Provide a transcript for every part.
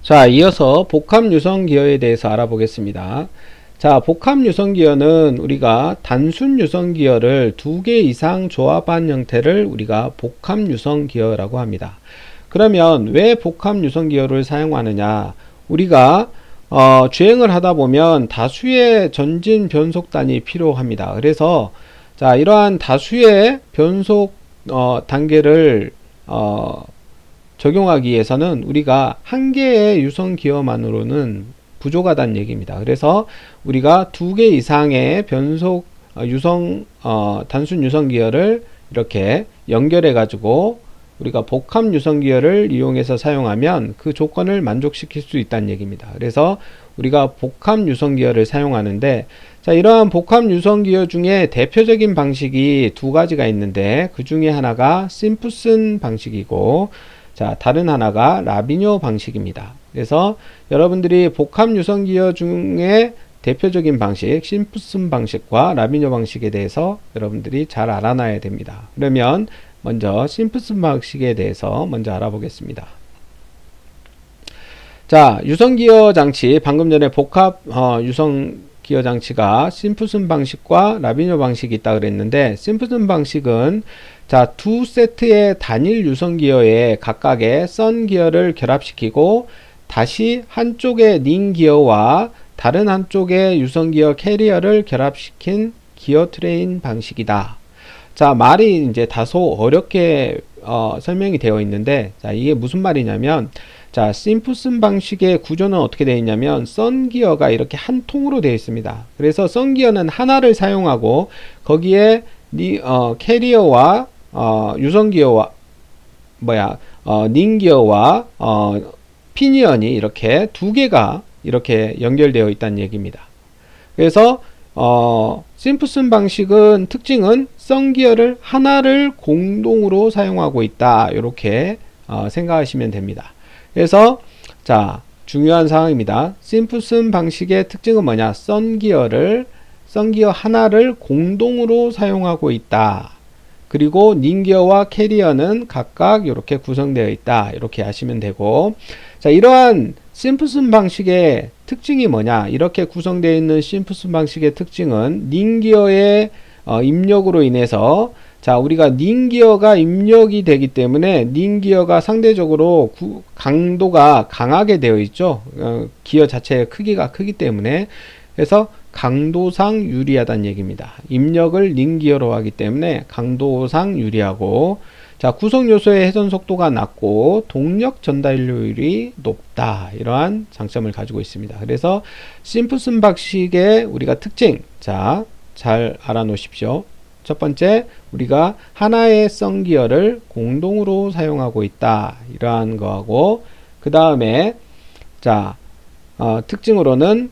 자, 이어서 복합 유성 기어에 대해서 알아보겠습니다. 자, 복합 유성 기어는 우리가 단순 유성 기어를 두 개 이상 조합한 형태를 우리가 복합 유성 기어라고 합니다. 그러면 왜 복합 유성 기어를 사용하느냐? 우리가 주행을 하다 보면 다수의 전진 변속단이 필요합니다. 그래서 자, 이러한 다수의 변속 단계를 적용하기 위해서는 우리가 한 개의 유성 기어만으로는 부족하다는 얘기입니다. 그래서 우리가 두 개 이상의 변속 단순 유성 기어를 이렇게 연결해 가지고 우리가 복합 유성 기어를 이용해서 사용하면 그 조건을 만족시킬 수 있다는 얘기입니다. 그래서 우리가 복합 유성 기어를 사용하는데, 자, 이러한 복합 유성 기어 중에 대표적인 방식이 두 가지가 있는데, 그 중에 하나가 심프슨 방식이고, 자, 다른 하나가 라비뇨 방식입니다. 그래서 여러분들이 복합 유성 기어 중에 대표적인 방식, 심프슨 방식과 라비뇨 방식에 대해서 여러분들이 잘 알아놔야 됩니다. 그러면 먼저 심프슨 방식에 대해서 먼저 알아보겠습니다. 자, 유성 기어 장치, 방금 전에 복합 유성 기어 장치가 심프슨 방식과 라비뇨 방식이 있다 그랬는데, 심프슨 방식은 자, 두 세트의 단일 유성 기어에 각각의 선 기어를 결합시키고 다시 한쪽의 닌 기어와 다른 한쪽의 유성 기어 캐리어를 결합시킨 기어 트레인 방식이다. 자, 말이 이제 다소 어렵게 설명이 되어 있는데, 자, 이게 무슨 말이냐면, 자, 심프슨 방식의 구조는 어떻게 되어 있냐면, 선 기어가 이렇게 한 통으로 되어 있습니다. 그래서 선 기어는 하나를 사용하고 거기에 캐리어와 유성 기어와 닌 기어와 피니언이 이렇게 두 개가 이렇게 연결되어 있다는 얘기입니다. 그래서 심프슨 방식은 특징은 선 기어를 하나를 공동으로 사용하고 있다, 이렇게 생각하시면 됩니다. 그래서 자, 중요한 사항입니다. 심프슨 방식의 특징은 뭐냐? 선 기어 하나를 공동으로 사용하고 있다. 그리고 닌 기어와 캐리어는 각각 이렇게 구성되어 있다, 이렇게 아시면 되고, 자, 이러한 심프슨 방식의 특징이 뭐냐? 이렇게 구성되어 있는 심프슨 방식의 특징은 닌 기어의 입력으로 인해서, 자, 우리가 닌 기어가 입력이 되기 때문에 닌 기어가 상대적으로 강도가 강하게 되어 있죠. 기어 자체의 크기가 크기 때문에. 그래서 강도상 유리하다는 얘기입니다. 입력을 닌 기어로 하기 때문에 강도상 유리하고, 자, 구성 요소의 회전 속도가 낮고 동력 전달률이 높다, 이러한 장점을 가지고 있습니다. 그래서 심프슨 방식의 우리가 특징, 자, 잘 알아놓으십시오. 첫 번째, 우리가 하나의 선 기어를 공동으로 사용하고 있다, 이러한 거하고, 그 다음에 자, 특징으로는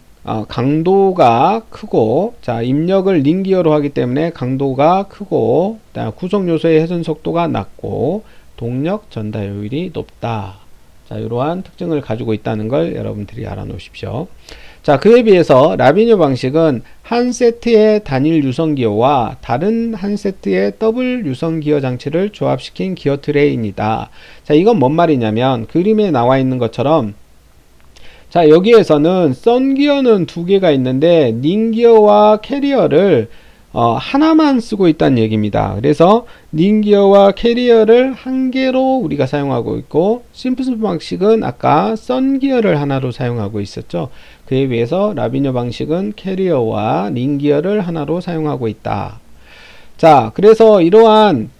강도가 크고, 자, 입력을 닌 기어로 하기 때문에 강도가 크고, 구성 요소의 회전 속도가 낮고 동력 전달율이 높다. 자, 이러한 특징을 가지고 있다는 걸 여러분들이 알아놓으십시오. 자, 그에 비해서 라비뇨 방식은 한 세트의 단일 유성 기어와 다른 한 세트의 더블 유성 기어 장치를 조합시킨 기어 트레인이다. 자, 이건 뭔 말이냐면, 그림에 나와 있는 것처럼, 자, 여기에서는 선 기어는 두 개가 있는데 닌 기어와 캐리어를 하나만 쓰고 있다는 얘기입니다. 그래서 닌 기어와 캐리어를 한 개로 우리가 사용하고 있고, 심프슨 방식은 아까 선 기어를 하나로 사용하고 있었죠. 그에 비해서 라비뇨 방식은 캐리어와 닌 기어를 하나로 사용하고 있다. 자, 그래서 이러한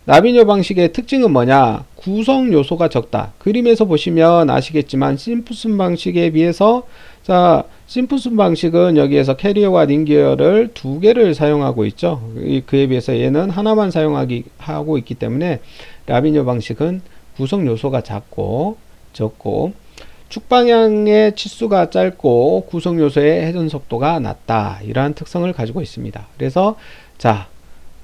라비뇨 방식의 특징은 뭐냐? 구성 요소가 적다. 그림에서 보시면 아시겠지만 심프슨 방식에 비해서, 자, 심프슨 방식은 여기에서 캐리어와 닌 기어를 두 개를 사용하고 있죠. 그에 비해서 얘는 하나만 하고 있기 때문에 라비뇨 방식은 구성 요소가 적고 축 방향의 치수가 짧고 구성 요소의 회전 속도가 낮다, 이러한 특성을 가지고 있습니다. 그래서 자,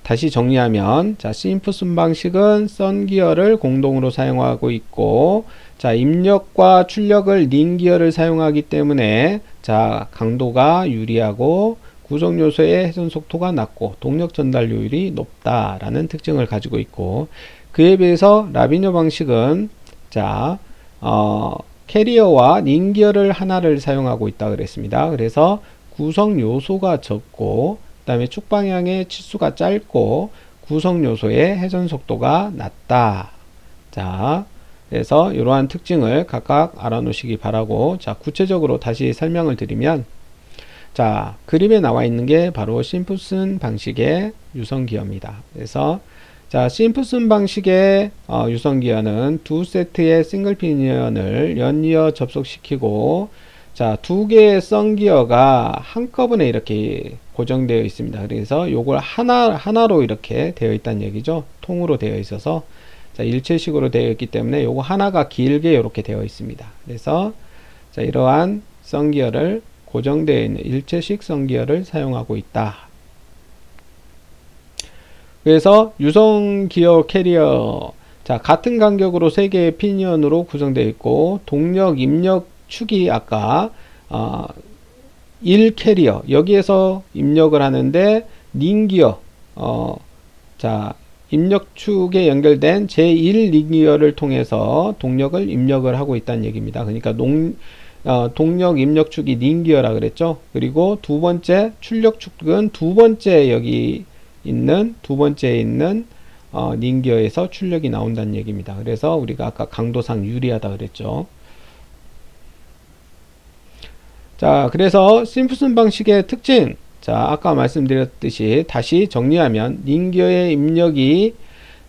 다시 정리하면, 자, 심프슨 방식은 선 기어를 공동으로 사용하고 있고, 자, 입력과 출력을 닌 기어를 사용하기 때문에, 자, 강도가 유리하고 구성 요소의 회전 속도가 낮고 동력 전달률이 높다라는 특징을 가지고 있고, 그에 비해서 라비뇨 방식은, 자, 캐리어와 닌 기어를 하나를 사용하고 있다 그랬습니다. 그래서 구성 요소가 적고 그다음에 축 방향의 치수가 짧고 구성 요소의 회전 속도가 낮다. 자, 그래서 이러한 특징을 각각 알아놓으시기 바라고, 자, 구체적으로 다시 설명을 드리면, 자, 그림에 나와 있는 게 바로 심프슨 방식의 유성기어입니다. 그래서 자, 심프슨 방식의 유성기어는 두 세트의 싱글 피니언을 연이어 접속시키고, 자, 두 개의 썬기어가 한꺼번에 이렇게 고정되어 있습니다. 그래서 요걸 하나로 이렇게 되어 있다는 얘기죠. 통으로 되어 있어서, 자, 일체식으로 되어 있기 때문에 요거 하나가 길게 이렇게 되어 있습니다. 그래서 자, 이러한 썬기어를 고정되어 있는 일체식 썬기어를 사용하고 있다. 그래서 유성기어 캐리어, 자, 같은 간격으로 3개의 피니언으로 구성되어 있고, 동력, 입력 축이 아까 1 캐리어, 여기에서 입력을 하는데 닌기어, 자, 입력축에 연결된 제1 닌기어를 통해서 동력을 입력을 하고 있다는 얘기입니다. 그러니까 동력 입력축이 닌기어라 그랬죠. 그리고 두 번째 출력축은 두 번째에 있는 닌기어에서 출력이 나온다는 얘기입니다. 그래서 우리가 아까 강도상 유리하다 그랬죠. 자, 그래서 심프슨 방식의 특징, 자, 아까 말씀드렸듯이 다시 정리하면 닌기어의 입력이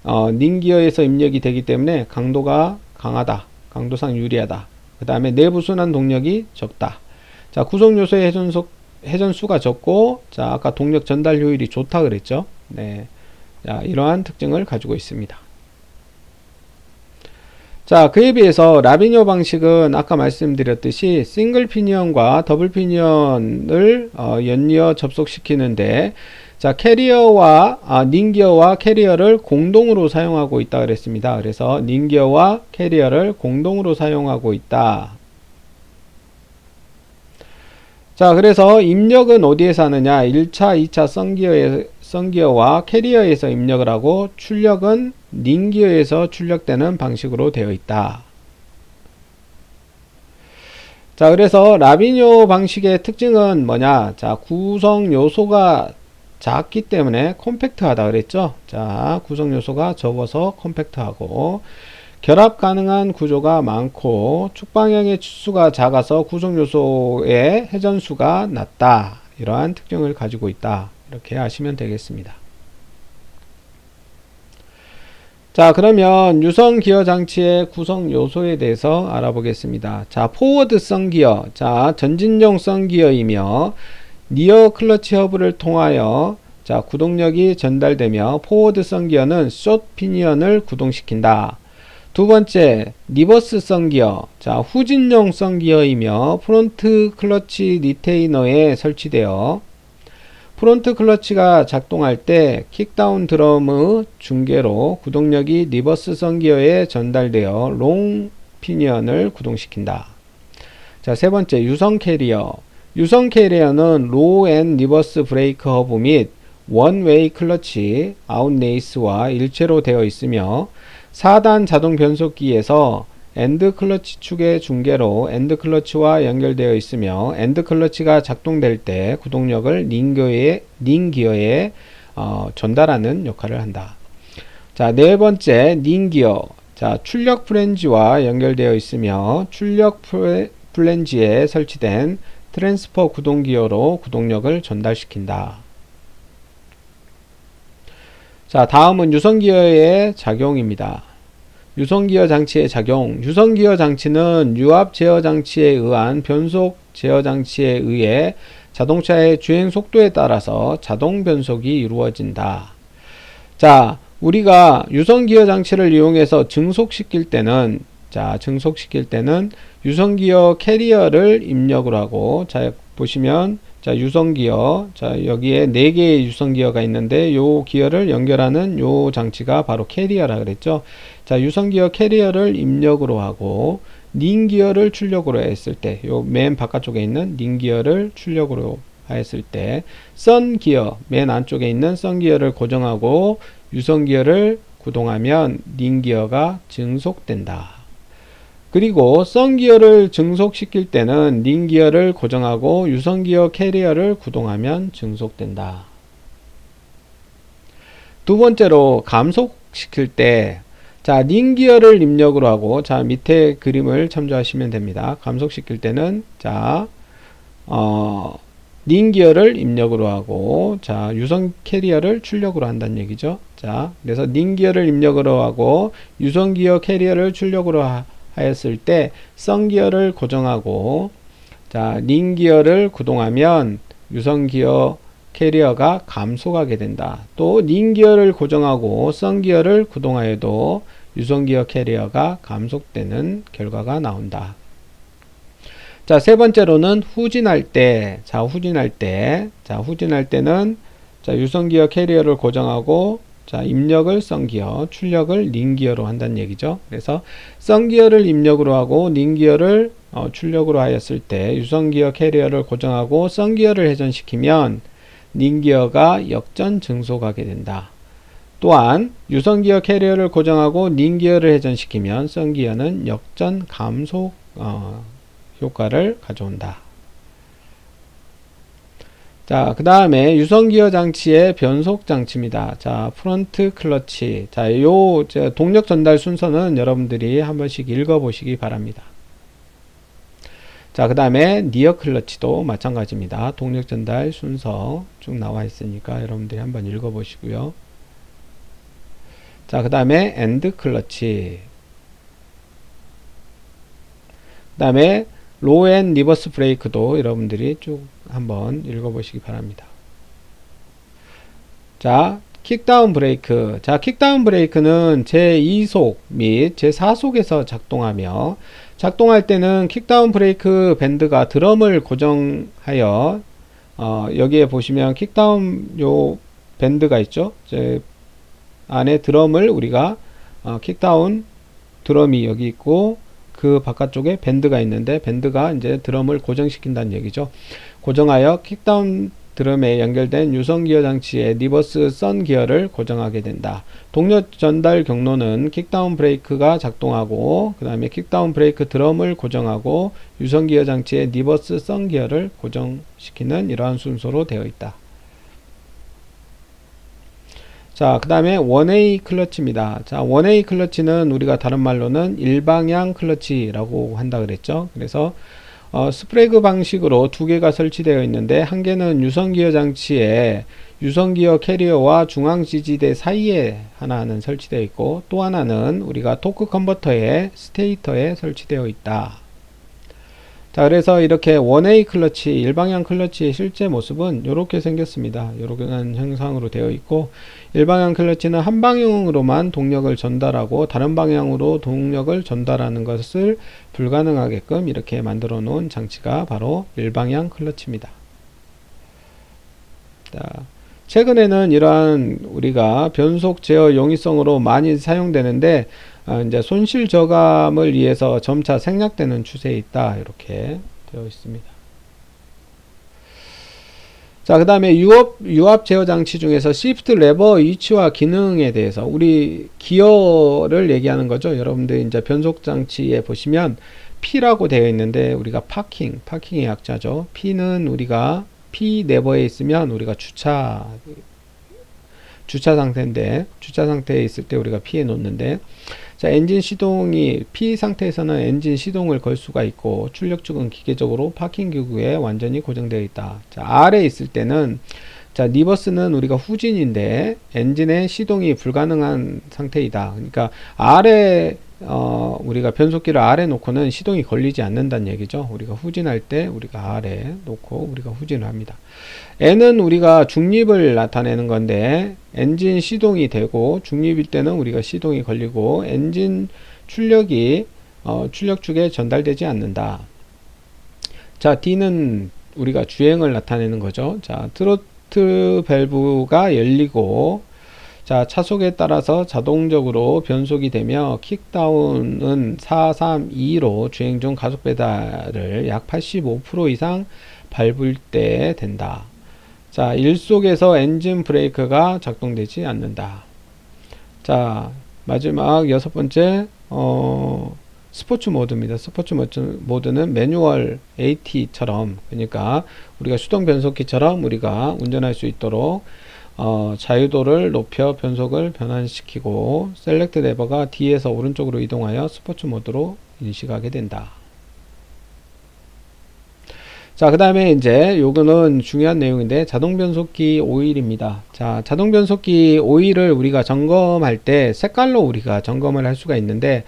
닌기어에서 입력이 되기 때문에 강도가 강하다, 강도상 유리하다. 그 다음에 내부 순환 동력이 적다. 자, 구성 요소의 회전수가 적고, 자, 아까 동력 전달 효율이 좋다 그랬죠. 네, 자, 이러한 특징을 가지고 있습니다. 자, 그에 비해서 라비뇨 방식은 아까 말씀드렸듯이 싱글 피니언과 더블 피니언을 연이어 접속시키는데, 자, 닌기어와 캐리어를 공동으로 사용하고 있다 그랬습니다. 그래서 닌기어와 캐리어를 공동으로 사용하고 있다. 자, 그래서 입력은 어디에서 하느냐? 1차, 2차 썬기어와 캐리어에서 입력을 하고, 출력은 닌기어에서 출력되는 방식으로 되어 있다. 자, 그래서 라비뇨 방식의 특징은 뭐냐? 자, 구성 요소가 작기 때문에 컴팩트하다 그랬죠. 자, 구성 요소가 적어서 컴팩트하고, 결합 가능한 구조가 많고, 축 방향의 치수가 작아서 구성 요소의 회전수가 낮다. 이러한 특징을 가지고 있다. 이렇게 아시면 되겠습니다. 자, 그러면 유성 기어 장치의 구성 요소에 대해서 알아보겠습니다. 자, 포워드성 기어, 자, 전진용 성 기어이며 리어 클러치 허브를 통하여 자, 구동력이 전달되며, 포워드성 기어는 숏 피니언을 구동시킨다. 두 번째, 리버스성 기어, 자, 후진용 성 기어이며 프론트 클러치 리테이너에 설치되어 프론트 클러치가 작동할 때 킥다운 드럼의 중계로 구동력이 리버스성 기어에 전달되어 롱 피니언을 구동시킨다. 자, 세 번째, 유성 캐리어. 유성 캐리어는 로우 앤 리버스 브레이크 허브 및 원웨이 클러치 아웃레이스와 일체로 되어 있으며, 4단 자동 변속기에서 엔드 클러치 축의 중계로 엔드 클러치와 연결되어 있으며, 엔드 클러치가 작동될 때 구동력을 닌 기어에 전달하는 역할을 한다. 자, 네 번째, 닌 기어. 자, 출력 플랜지와 연결되어 있으며, 출력 플랜지에 설치된 트랜스퍼 구동 기어로 구동력을 전달시킨다. 자, 다음은 유성기어의 작용입니다. 유성기어 장치의 작용. 유성기어 장치는 유압 제어 장치에 의한 변속 제어 장치에 의해 자동차의 주행 속도에 따라서 자동 변속이 이루어진다. 자, 우리가 유성기어 장치를 이용해서 증속시킬 때는 유성기어 캐리어를 입력을 하고, 자, 보시면 자, 유성기어, 자, 여기에 4개의 유성기어가 있는데 요 기어를 연결하는 요 장치가 바로 캐리어라 그랬죠. 자, 유성기어 캐리어를 입력으로 하고, 닌기어를 출력으로 했을 때, 요 맨 바깥쪽에 있는 닌기어를 출력으로 했을 때, 썬기어, 맨 안쪽에 있는 썬기어를 고정하고 유성기어를 구동하면 닌기어가 증속된다. 그리고 썬기어를 증속시킬 때는 닌기어를 고정하고 유선기어 캐리어를 구동하면 증속된다. 두 번째로 감속시킬 때, 자, 닌기어를 입력으로 하고, 자, 밑에 그림을 참조하시면 됩니다. 감속시킬 때는, 자, 닌기어를 입력으로 하고, 자, 유선 캐리어를 출력으로 한다는 얘기죠. 자, 그래서 닌기어를 입력으로 하고, 유선기어 캐리어를 출력으로 하였을 때, 썬기어를 고정하고, 자, 닌기어를 구동하면 유선기어 캐리어가 감속하게 된다. 또 닌기어를 고정하고 썬기어를 구동하여도 유선기어 캐리어가 감속되는 결과가 나온다. 자, 세 번째로는 후진할 때, 자, 후진할 때는 자, 유선기어 캐리어를 고정하고 자, 입력을 썬기어, 출력을 닌기어로 한다는 얘기죠. 그래서 썬기어를 입력으로 하고 닌기어를 출력으로 하였을 때 유선기어 캐리어를 고정하고 썬기어를 회전시키면 닌기어가 역전 증속하게 된다. 또한 유선기어 캐리어를 고정하고 닌기어를 회전시키면 썬기어는 역전 감속 효과를 가져온다. 자, 그 다음에 유선기어 장치의 변속 장치입니다. 자, 프론트 클러치. 자, 동력 전달 순서는 여러분들이 한 번씩 읽어보시기 바랍니다. 자, 그 다음에 니어 클러치도 마찬가지입니다. 동력 전달 순서 쭉 나와 있으니까 여러분들이 한번 읽어보시고요. 자, 그 다음에 엔드 클러치. 그 다음에 로우 앤 리버스 브레이크도 여러분들이 쭉 한번 읽어보시기 바랍니다. 자, 킥다운 브레이크. 자, 킥다운 브레이크는 제2속 및 제4속에서 작동할 때는 킥다운 브레이크 밴드가 드럼을 고정하여 여기에 보시면 킥다운 요 밴드가 있죠. 안에 드럼을 우리가 킥다운 드럼이 여기 있고 그 바깥쪽에 밴드가 있는데 밴드가 이제 드럼을 고정시킨다는 얘기죠. 고정하여 킥다운 드럼에 연결된 유선기어 장치의 리버스 선 기어를 고정하게 된다. 동력 전달 경로는 킥다운 브레이크가 작동하고 그 다음에 킥다운 브레이크 드럼을 고정하고 유선기어 장치의 리버스 선 기어를 고정시키는 이러한 순서로 되어 있다. 자, 그 다음에 1A 클러치입니다. 자, 1A 클러치는 우리가 다른 말로는 일방향 클러치라고 한다 그랬죠. 그래서 스프레그 방식으로 두 개가 설치되어 있는데 한 개는 유선기어 장치에 유선기어 캐리어와 중앙 지지대 사이에 하나는 설치되어 있고 또 하나는 우리가 토크 컨버터의 스테이터에 설치되어 있다. 자, 그래서 이렇게 1A 클러치, 일방향 클러치의 실제 모습은 이렇게 생겼습니다. 이렇게 형상으로 되어 있고 일방향 클러치는 한 방향으로만 동력을 전달하고 다른 방향으로 동력을 전달하는 것을 불가능하게끔 이렇게 만들어 놓은 장치가 바로 일방향 클러치입니다. 자, 최근에는 이러한 우리가 변속 제어 용이성으로 많이 사용되는데 이제 손실 저감을 위해서 점차 생략되는 추세에 있다. 이렇게 되어 있습니다. 자, 그 다음에 유압 제어 장치 중에서 시프트 레버 위치와 기능에 대해서 우리 기어를 얘기하는 거죠. 여러분들 이제 변속 장치에 보시면 P라고 되어 있는데 우리가 파킹의 약자죠. P는 우리가 P 네버에 있으면 우리가 주차 상태인데 주차 상태에 있을 때 우리가 P에 놓는데 자, 엔진 시동이 P 상태에서는 엔진 시동을 걸 수가 있고 출력축은 기계적으로 파킹 기구에 완전히 고정되어 있다. 자, R에 있을 때는 자, 리버스는 우리가 후진인데 엔진의 시동이 불가능한 상태이다. 그러니까 R에 우리가 변속기를 R에 놓고는 시동이 걸리지 않는다는 얘기죠. 우리가 후진할 때 우리가 R에 놓고 우리가 후진을 합니다. N은 우리가 중립을 나타내는 건데 엔진 시동이 되고 중립일 때는 우리가 시동이 걸리고 엔진 출력이 출력축에 전달되지 않는다. 자, D는 우리가 주행을 나타내는 거죠. 자, 트로트 밸브가 열리고 자, 차속에 따라서 자동적으로 변속이 되며 킥다운은 432로 주행 중 가속 페달을 약 85% 이상 밟을 때 된다. 자, 1속에서 엔진 브레이크가 작동되지 않는다. 자, 마지막 여섯 번째 스포츠 모드입니다. 스포츠 모드는 매뉴얼 AT처럼, 그러니까 우리가 수동 변속기처럼 우리가 운전할 수 있도록 자유도를 높여 변속을 변환시키고, 셀렉트 레버가 뒤에서 오른쪽으로 이동하여 스포츠 모드로 인식하게 된다. 자, 그 다음에 이제 요거는 중요한 내용인데, 자동 변속기 오일입니다. 자, 자동 변속기 오일을 우리가 점검할 때 색깔로 우리가 점검을 할 수가 있는데,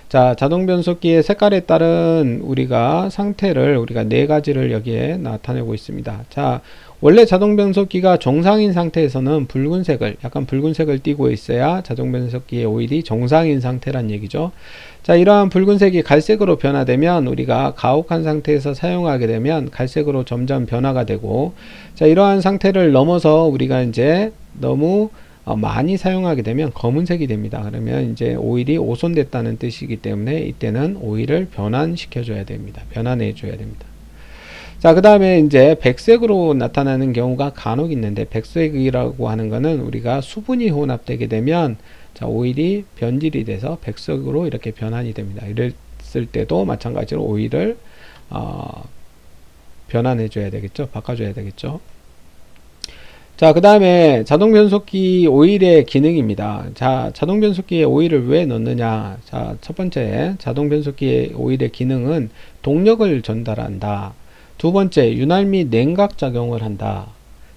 자, 자동 변속기의 색깔에 따른 우리가 상태를 우리가 네 가지를 여기에 나타내고 있습니다. 자, 원래 자동 변속기가 정상인 상태에서는 붉은색을, 약간 붉은색을 띠고 있어야 자동 변속기의 오일이 정상인 상태란 얘기죠. 자, 이러한 붉은색이 갈색으로 변화되면 우리가 가혹한 상태에서 사용하게 되면 갈색으로 점점 변화가 되고, 자, 이러한 상태를 넘어서 우리가 이제 너무 많이 사용하게 되면 검은색이 됩니다. 그러면 이제 오일이 오손됐다는 뜻이기 때문에 이때는 오일을 변환시켜 줘야 됩니다. 변환해 줘야 됩니다. 자, 그 다음에 이제 백색으로 나타나는 경우가 간혹 있는데, 백색이라고 하는 거는 우리가 수분이 혼합되게 되면 자, 오일이 변질이 돼서 백색으로 이렇게 변환이 됩니다. 이랬을 때도 마찬가지로 오일을 변환해 줘야 되겠죠. 바꿔 줘야 되겠죠. 자, 그 다음에 자동 변속기 오일의 기능입니다. 자, 자동 변속기에 오일을 왜 넣느냐. 자, 첫 번째, 자동 변속기의 오일의 기능은 동력을 전달한다. 두 번째, 윤활 및 냉각 작용을 한다.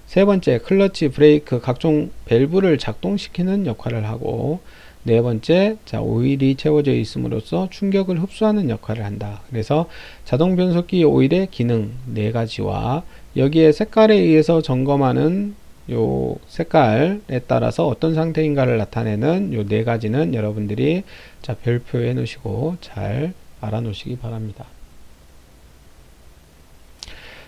세 번째, 클러치, 브레이크, 각종 밸브를 작동시키는 역할을 하고, 네 번째, 자, 오일이 채워져 있음으로써 충격을 흡수하는 역할을 한다. 그래서 자동 변속기 오일의 기능 네 가지와 여기에 색깔에 의해서 점검하는 요 색깔에 따라서 어떤 상태인가를 나타내는 요 네 가지는 여러분들이 자, 별표해 놓으시고 잘 알아 놓으시기 바랍니다.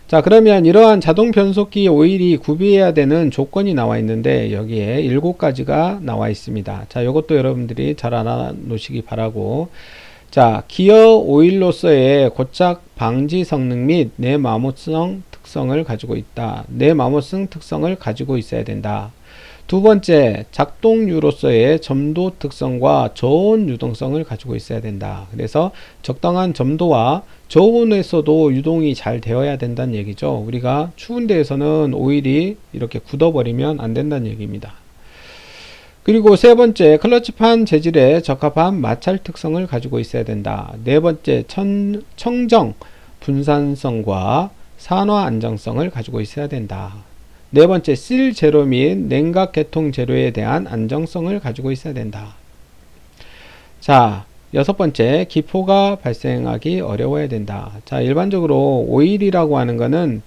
자, 그러면 이러한 자동 변속기 오일이 구비해야 되는 조건이 나와 있는데, 여기에 7가지가 나와 있습니다. 자, 이것도 여러분들이 잘 알아 놓으시기 바라고, 자, 기어 오일로서의 고착 방지 성능 및 내마모성 특성을 가지고 있다. 내마모성 특성을 가지고 있어야 된다. 두 번째, 작동유로서의 점도 특성과 저온 유동성을 가지고 있어야 된다. 그래서 적당한 점도와 저온에서도 유동이 잘 되어야 된다는 얘기죠. 우리가 추운 데에서는 오일이 이렇게 굳어버리면 안 된다는 얘기입니다. 그리고 세 번째, 클러치판 재질에 적합한 마찰 특성을 가지고 있어야 된다. 네 번째, 청정 분산성과 산화 안정성을 가지고 있어야 된다. 네 번째, 실 제로 및 냉각 개통 제로에 대한 안정성을 가지고 있어야 된다. 자, 여섯 번째, 기포가 발생하기 어려워야 된다. 자, 일반적으로 오일이라고 하는 거는,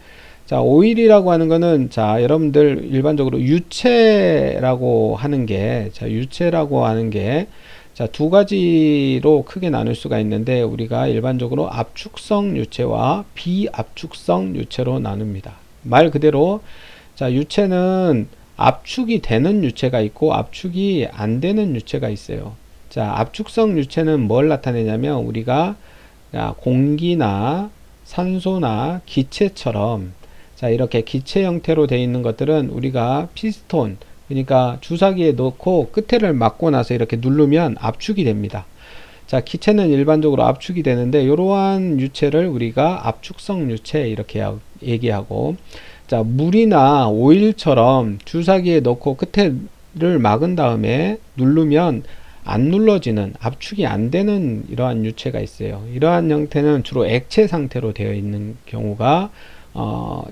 자, 오일이라고 하는 거는, 자, 여러분들 일반적으로 유체라고 하는 게, 자, 유체라고 하는 게, 자, 두 가지로 크게 나눌 수가 있는데, 우리가 일반적으로 압축성 유체와 비압축성 유체로 나눕니다. 말 그대로, 자, 유체는 압축이 되는 유체가 있고 압축이 안 되는 유체가 있어요. 자, 압축성 유체는 뭘 나타내냐면 우리가 공기나 산소나 기체처럼, 자, 이렇게 기체 형태로 되어 있는 것들은 우리가 피스톤, 그러니까 주사기에 넣고 끝에를 막고 나서 이렇게 누르면 압축이 됩니다. 자, 기체는 일반적으로 압축이 되는데 이러한 유체를 우리가 압축성 유체 이렇게 얘기하고, 자, 물이나 오일처럼 주사기에 넣고 끝에를 막은 다음에 누르면 안 눌러지는, 압축이 안 되는 이러한 유체가 있어요. 이러한 형태는 주로 액체 상태로 되어 있는 경우가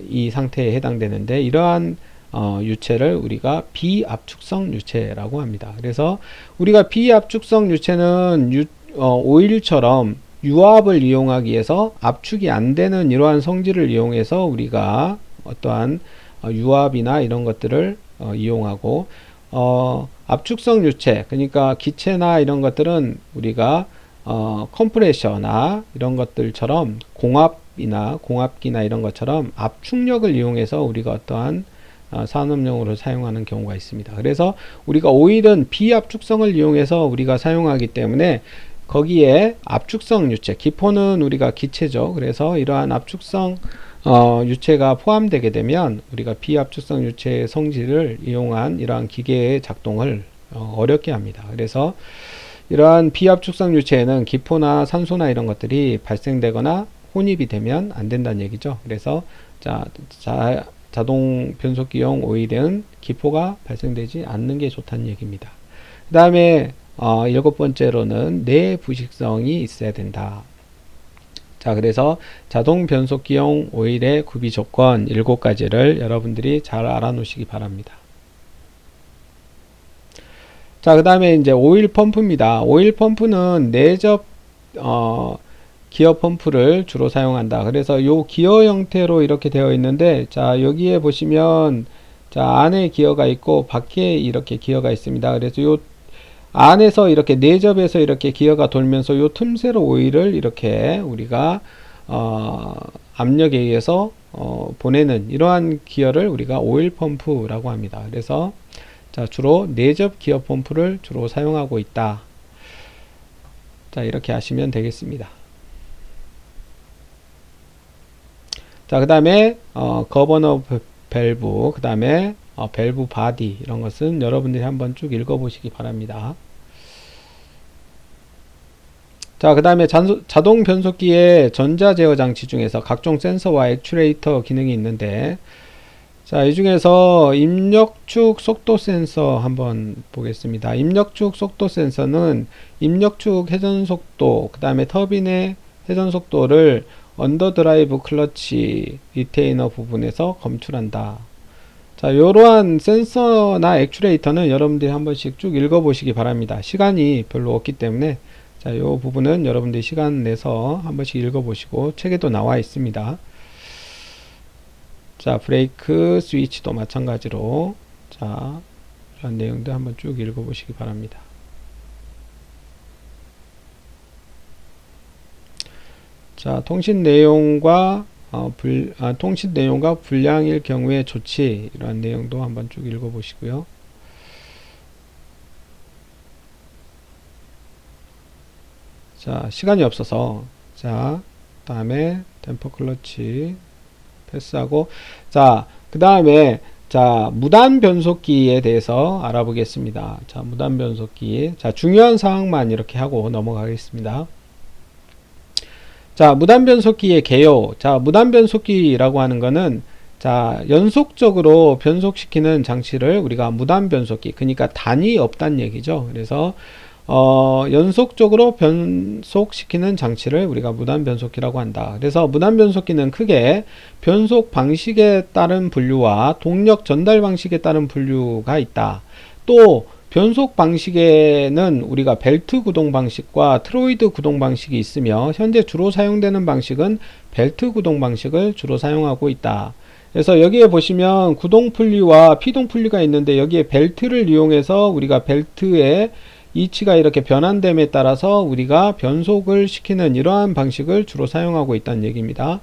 이 상태에 해당되는데, 이러한 유체를 우리가 비압축성 유체라고 합니다. 그래서 우리가 비압축성 유체는 오일처럼 유압을 이용하기 위해서 압축이 안 되는 이러한 성질을 이용해서 우리가 어떠한 유압이나 이런 것들을 이용하고, 압축성 유체, 그러니까 기체나 이런 것들은 우리가 컴프레셔나 이런 것들처럼 공압기나 이런 것처럼 압축력을 이용해서 우리가 어떠한 산업용으로 사용하는 경우가 있습니다. 그래서 우리가 오일은 비압축성을 이용해서 우리가 사용하기 때문에 거기에 압축성 유체, 기포는 우리가 기체죠. 그래서 이러한 압축성 유체가 포함되게 되면 우리가 비압축성 유체의 성질을 이용한 이러한 기계의 작동을 어렵게 합니다. 그래서 이러한 비압축성 유체에는 기포나 산소나 이런 것들이 발생되거나 혼입이 되면 안 된다는 얘기죠. 그래서 자동 변속기용 오일은 기포가 발생되지 않는 게 좋다는 얘기입니다. 그 다음에 일곱 번째로는 내부식성이 있어야 된다. 자, 그래서 자동 변속기용 오일의 구비 조건 7가지를 여러분들이 잘 알아놓으시기 바랍니다. 자, 그 다음에 이제 오일 펌프입니다. 오일 펌프는 내접 기어 펌프를 주로 사용한다. 그래서 요 기어 형태로 이렇게 되어 있는데, 자, 여기에 보시면 자, 안에 기어가 있고 밖에 이렇게 기어가 있습니다. 그래서 요 안에서 이렇게 내접에서 이렇게 기어가 돌면서 요 틈새로 오일을 이렇게 우리가 압력에 의해서 보내는 이러한 기어를 우리가 오일 펌프라고 합니다. 그래서 자, 주로 내접 기어 펌프를 주로 사용하고 있다. 자, 이렇게 하시면 되겠습니다. 자, 그 다음에 거버너 밸브, 그 다음에 밸브 바디, 이런 것은 여러분들이 한번 쭉 읽어보시기 바랍니다. 자, 그 다음에 자동 변속기의 전자 제어 장치 중에서 각종 센서와 액추에이터 기능이 있는데, 자, 이 중에서 입력축 속도 센서 한번 보겠습니다. 입력축 속도 센서는 입력축 회전 속도, 그 다음에 터빈의 회전 속도를 언더드라이브 클러치 리테이너 부분에서 검출한다. 자, 이러한 센서나 액추에이터는 여러분들이 한 번씩 쭉 읽어보시기 바랍니다. 시간이 별로 없기 때문에 자, 이 부분은 여러분들이 시간 내서 한 번씩 읽어보시고 책에도 나와 있습니다. 자, 브레이크 스위치도 마찬가지로 자, 이런 내용도 한번 쭉 읽어보시기 바랍니다. 자, 통신 내용과 불량일 경우의 조치, 이런 내용도 한번 쭉 읽어보시고요. 자, 시간이 없어서 자, 다음에 댐퍼 클러치 패스하고, 자, 그 다음에 자, 무단 변속기에 대해서 알아보겠습니다. 자, 무단 변속기, 자, 중요한 사항만 이렇게 하고 넘어가겠습니다. 자, 무단 변속기의 개요. 자, 무단 변속기라고 하는 거는 자, 연속적으로 변속시키는 장치를 우리가 무단 변속기, 그러니까 단이 없다는 얘기죠. 그래서 연속적으로 변속시키는 장치를 우리가 무단 변속기라고 한다. 그래서 무단 변속기는 크게 변속 방식에 따른 분류와 동력 전달 방식에 따른 분류가 있다. 또 변속 방식에는 우리가 벨트 구동 방식과 트로이드 구동 방식이 있으며, 현재 주로 사용되는 방식은 벨트 구동 방식을 주로 사용하고 있다. 그래서 여기에 보시면 구동 분리와 피동 분리가 있는데, 여기에 벨트를 이용해서 우리가 벨트의 이치가 이렇게 변환됨에 따라서 우리가 변속을 시키는 이러한 방식을 주로 사용하고 있다는 얘기입니다.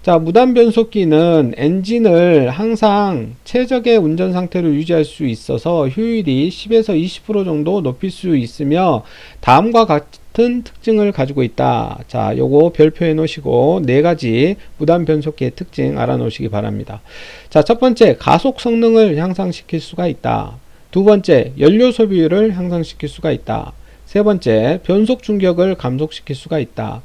자, 무단 변속기는 엔진을 항상 최적의 운전 상태로 유지할 수 있어서 효율이 10에서 20% 정도 높일 수 있으며, 다음과 같은 특징을 가지고 있다. 자, 요거 별표해 놓으시고 4가지 무단 변속기의 특징 알아 놓으시기 바랍니다. 자, 첫 번째, 가속 성능을 향상시킬 수가 있다. 두 번째, 연료 소비율을 향상시킬 수가 있다. 세 번째, 변속 충격을 감소시킬 수가 있다.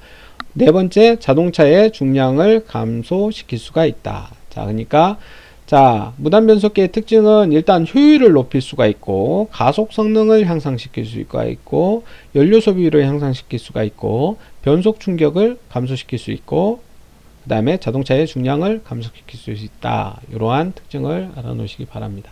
네 번째, 자동차의 중량을 감소시킬 수가 있다. 자, 그러니까 자, 무단 변속기의 특징은 일단 효율을 높일 수가 있고, 가속 성능을 향상시킬 수가 있고, 연료 소비율을 향상시킬 수가 있고, 변속 충격을 감소시킬 수 있고, 그 다음에 자동차의 중량을 감소시킬 수 있다. 이러한 특징을 알아놓으시기 바랍니다.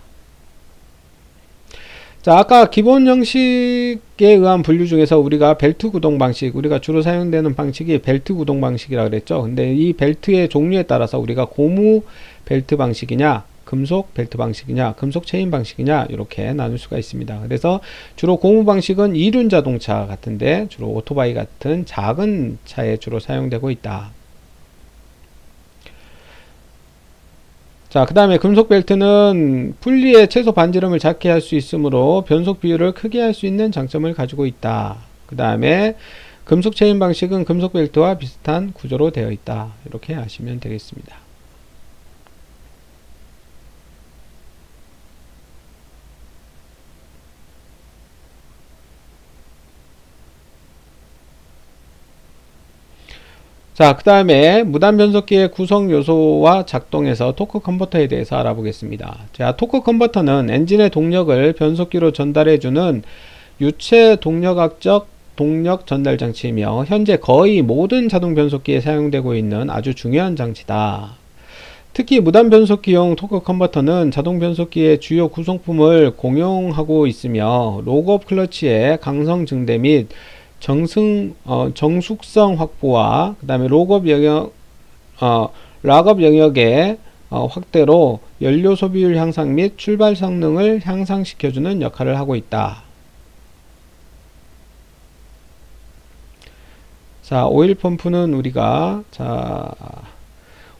자, 아까 기본 형식에 의한 분류 중에서 우리가 벨트 구동 방식, 우리가 주로 사용되는 방식이 벨트 구동 방식이라 그랬죠. 근데 이 벨트의 종류에 따라서 우리가 고무 벨트 방식이냐, 금속 벨트 방식이냐, 금속 체인 방식이냐, 이렇게 나눌 수가 있습니다. 그래서 주로 고무 방식은 이륜 자동차 같은데, 주로 오토바이 같은 작은 차에 주로 사용되고 있다. 자, 그 다음에 금속 벨트는 분리의 최소 반지름을 작게 할 수 있으므로 변속 비율을 크게 할 수 있는 장점을 가지고 있다. 그 다음에 금속 체인 방식은 금속 벨트와 비슷한 구조로 되어 있다. 이렇게 아시면 되겠습니다. 자, 그 다음에 무단 변속기의 구성 요소와 작동에서 토크 컨버터에 대해서 알아보겠습니다. 자, 토크 컨버터는 엔진의 동력을 변속기로 전달해주는 유체 동력학적 동력 전달 장치이며 현재 거의 모든 자동 변속기에 사용되고 있는 아주 중요한 장치다. 특히 무단 변속기용 토크 컨버터는 자동 변속기의 주요 구성품을 공용하고 있으며 록업 클러치의 강성 증대 및 정숙성 확보와 그 다음에 락업 영역의 확대로 연료 소비율 향상 및 출발 성능을 향상시켜주는 역할을 하고 있다. 자, 오일 펌프는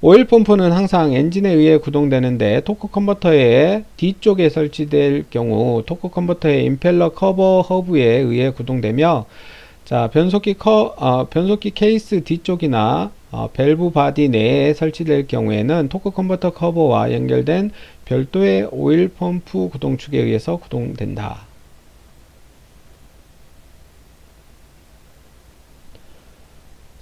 오일 펌프는 항상 엔진에 의해 구동되는데 토크 컨버터의 뒤쪽에 설치될 경우 토크 컨버터의 임펠러 커버 허브에 의해 구동되며 자, 변속기 케이스 뒤쪽이나 밸브 바디 내에 설치될 경우에는 토크 컨버터 커버와 연결된 별도의 오일 펌프 구동축에 의해서 구동된다.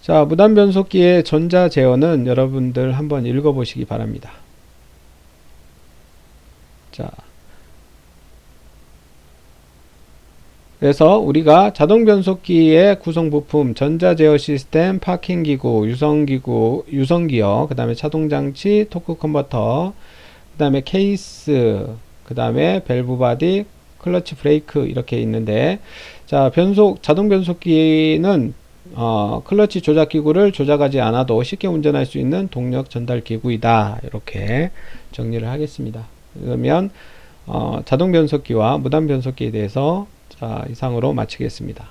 자, 무단 변속기의 전자 제어는 여러분들 한번 읽어보시기 바랍니다. 자, 그래서 우리가 자동 변속기의 구성 부품, 전자 제어 시스템, 파킹 기구, 유성기어, 그 다음에 차동 장치, 토크 컨버터, 그 다음에 케이스, 그 다음에 밸브 바디, 클러치 브레이크 이렇게 있는데, 자, 자동 변속기는 클러치 조작 기구를 조작하지 않아도 쉽게 운전할 수 있는 동력 전달 기구이다. 이렇게 정리를 하겠습니다. 그러면 자동 변속기와 무단 변속기에 대해서 자, 이상으로 마치겠습니다.